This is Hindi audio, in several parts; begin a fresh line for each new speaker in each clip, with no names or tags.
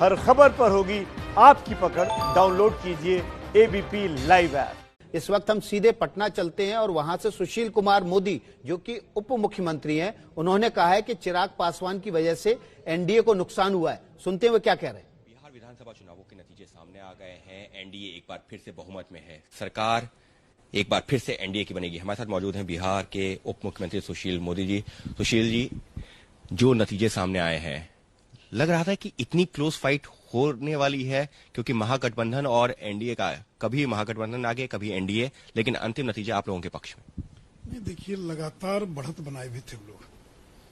हर खबर पर होगी आपकी पकड़। डाउनलोड कीजिए एबीपी लाइव ऐप।
इस वक्त हम सीधे पटना चलते हैं और वहां से सुशील कुमार मोदी जो कि उप मुख्यमंत्री हैं, उन्होंने कहा है कि चिराग पासवान की वजह से एनडीए को नुकसान हुआ है। सुनते हैं वो क्या कह रहे हैं।
बिहार विधानसभा चुनावों के नतीजे सामने आ गए हैं। एनडीए एक बार फिर से बहुमत में है। सरकार एक बार फिर से एनडीए की बनेगी। हमारे साथ मौजूद हैं बिहार के उप मुख्यमंत्री सुशील मोदी जी। सुशील जी, जो नतीजे सामने आए हैं, लग रहा था कि इतनी क्लोज फाइट होने वाली है, क्योंकि महागठबंधन और एनडीए का कभी महागठबंधन आगे कभी एनडीए, लेकिन अंतिम नतीजा आप लोगों के पक्ष में।
नहीं, देखिए, लगातार बढ़त बनाए हुए थे वो लोग।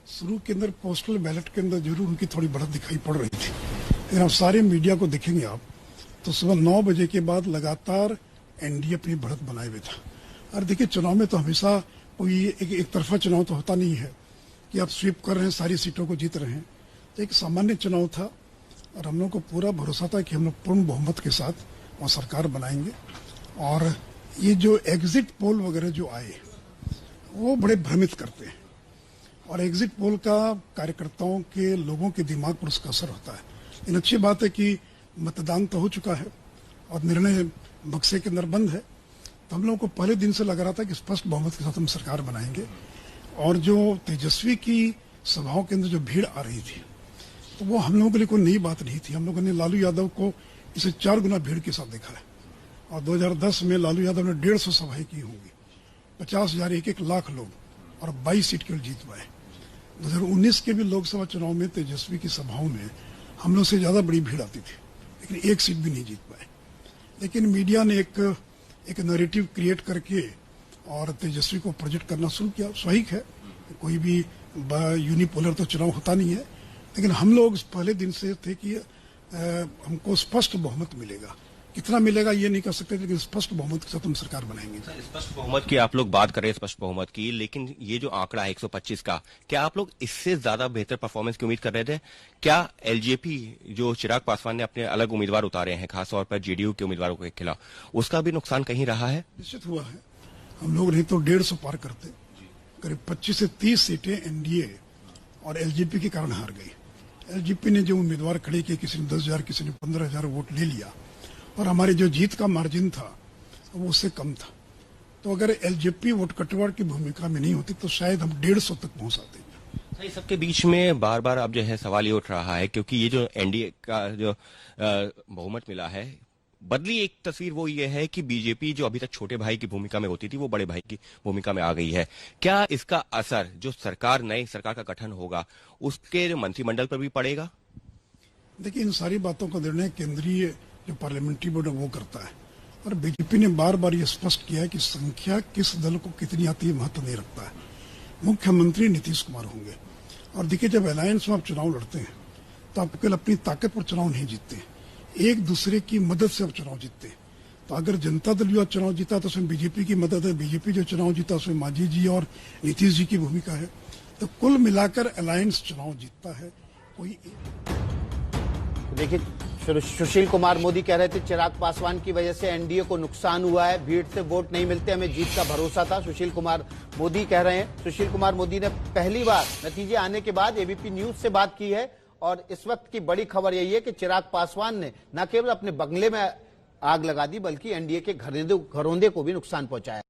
शुरू के अंदर पोस्टल बैलेट के अंदर जरूर उनकी थोड़ी बढ़त दिखाई पड़ रही थी, लेकिन आप सारे मीडिया को देखेंगे आप तो सुबह 9 बजे के बाद लगातार एनडीए अपनी बढ़त बनाए हुए था। और देखिए, चुनाव में तो हमेशा कोई एक तरफा चुनाव तो होता नहीं है कि आप स्वीप कर रहे हैं, सारी सीटों को जीत रहे हैं। तो एक सामान्य चुनाव था और हम लोग को पूरा भरोसा था कि हम लोग पूर्ण बहुमत के साथ वहाँ सरकार बनाएंगे। और ये जो एग्जिट पोल वगैरह जो आए वो बड़े भ्रमित करते हैं, और एग्जिट पोल का कार्यकर्ताओं के लोगों के दिमाग पर उसका असर होता है। लेकिन अच्छी बात है कि मतदान तो हो चुका है और निर्णय बक्से के अंदर बंद है। तो हम लोगों को पहले दिन से लग रहा था कि स्पष्ट बहुमत के साथ हम सरकार बनाएंगे। और जो तेजस्वी की सभाओं के अंदर जो भीड़ आ रही थी, तो वो हम लोगों के लिए कोई नई बात नहीं थी। हम लोगों ने लालू यादव को इसे 4 गुना भीड़ के साथ देखा है। और 2010 में लालू यादव ने 150 सभाएं की होंगी, 50,000 एक लाख लोग, और 22 सीट केवल जीत पाए। 2019 के भी लोकसभा चुनाव में तेजस्वी की सभाओं में हम लोग से ज्यादा बड़ी भीड़ आती थी, लेकिन एक सीट भी नहीं जीत पाए। लेकिन मीडिया ने एक नैरेटिव क्रिएट करके और तेजस्वी को प्रोजेक्ट करना शुरू किया। स्वाभाविक है, कोई भी यूनिपोलर तो चुनाव होता नहीं है, लेकिन हम लोग पहले दिन से थे कि हमको स्पष्ट बहुमत मिलेगा। कितना मिलेगा ये नहीं कह सकते, लेकिन स्पष्ट बहुमत के साथ हम सरकार बनाएंगे।
स्पष्ट बहुमत की आप लोग बात कर रहे हैं, स्पष्ट बहुमत की, लेकिन ये जो आंकड़ा है 125 का, क्या आप लोग इससे ज्यादा बेहतर परफॉर्मेंस की उम्मीद कर रहे थे? क्या एलजेपी जो चिराग पासवान ने अपने अलग उम्मीदवार उतारे हैं, खासतौर पर जेडीयू के उम्मीदवारों के खिलाफ, उसका भी नुकसान कहीं रहा है?
निश्चित हुआ है। हम लोग नहीं तो 150 पार करते। करीब 25 से 30 सीटें एनडीए और एलजेपी के कारण हार गई। एलजेपी ने जो उम्मीदवार खड़े किए, किसी ने 10,000, किसी ने 15,000 वोट ले लिया, और हमारे जो जीत का मार्जिन था वो उससे कम था। तो अगर एलजेपी वोट कटवाड़ की भूमिका में नहीं होती तो शायद हम 150 तक पहुंच आते।
इस सबके बीच में बार बार अब जो है सवाल ये उठ रहा है, क्योंकि ये जो एनडीए का जो बहुमत मिला है, बदली एक तस्वीर वो ये है कि बीजेपी जो अभी तक छोटे भाई की भूमिका में होती थी, वो बड़े भाई की भूमिका में आ गई है। क्या इसका असर जो नई सरकार का गठन होगा उसके मंत्रिमंडल पर भी पड़ेगा?
देखिए, इन सारी बातों का निर्णय केंद्रीय जो पार्लियामेंट्री बोर्ड है वो करता है। और बीजेपी ने बार बार ये स्पष्ट किया है कि संख्या किस दल को कितनी आती है महत्व नहीं रखता है। मुख्यमंत्री नीतीश कुमार होंगे। और देखिए, जब अलायंस में आप चुनाव लड़ते हैं तो आप केवल अपनी ताकत पर चुनाव नहीं जीतते, एक दूसरे की मदद से आप चुनाव जीतते। तो अगर जनता दल जो चुनाव जीता तो उसमें बीजेपी की मदद है, बीजेपी जो चुनाव जीता उसमें मांझी जी और नीतीश जी की भूमिका है। तो कुल मिलाकर अलायंस चुनाव जीतता है। कोई
देखिए, सुशील कुमार मोदी कह रहे थे चिराग पासवान की वजह से एनडीए को नुकसान हुआ है, भीड़ से वोट नहीं मिलते, हमें जीत का भरोसा था। सुशील कुमार मोदी कह रहे हैं। सुशील कुमार मोदी ने पहली बार नतीजे आने के बाद एबीपी न्यूज से बात की है, और इस वक्त की बड़ी खबर यही है कि चिराग पासवान ने न केवल अपने बंगले में आग लगा दी, बल्कि एनडीए के घरौंदे को भी नुकसान पहुंचाया।